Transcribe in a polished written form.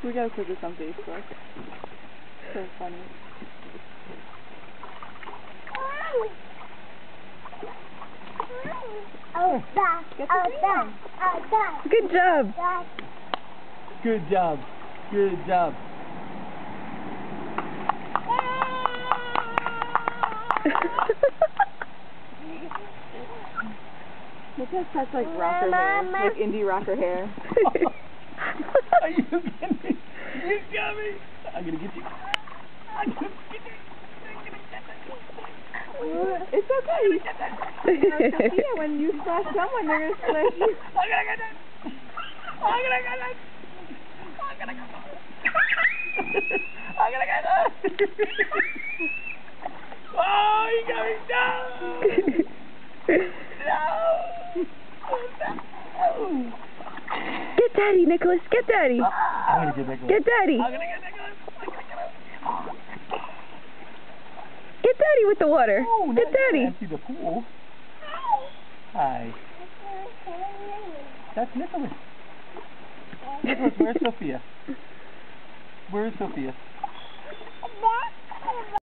We gotta put this on Facebook. So funny. Good job. Good job. Good job. Look at such like rocker hair, like indie rocker hair. Are you kidding me? You got me. I'm gonna get you. I'm gonna get you. It's okay. Sophia, when you splash someone, they're gonna splash you. I'm gonna get it. I'm gonna get it. I'm gonna get it. I'm gonna get it. Oh, you got me. No. No. No. Get Daddy, Nicholas. Get Daddy. I'm gonna get Nicholas. Get Daddy. I'm gonna get Nicholas. I'm gonna get him. Get Daddy with the water. Oh, Get Daddy. Empty the pool. Hi. That's Nicholas. Nicholas, where's Sophia? Where's Sophia?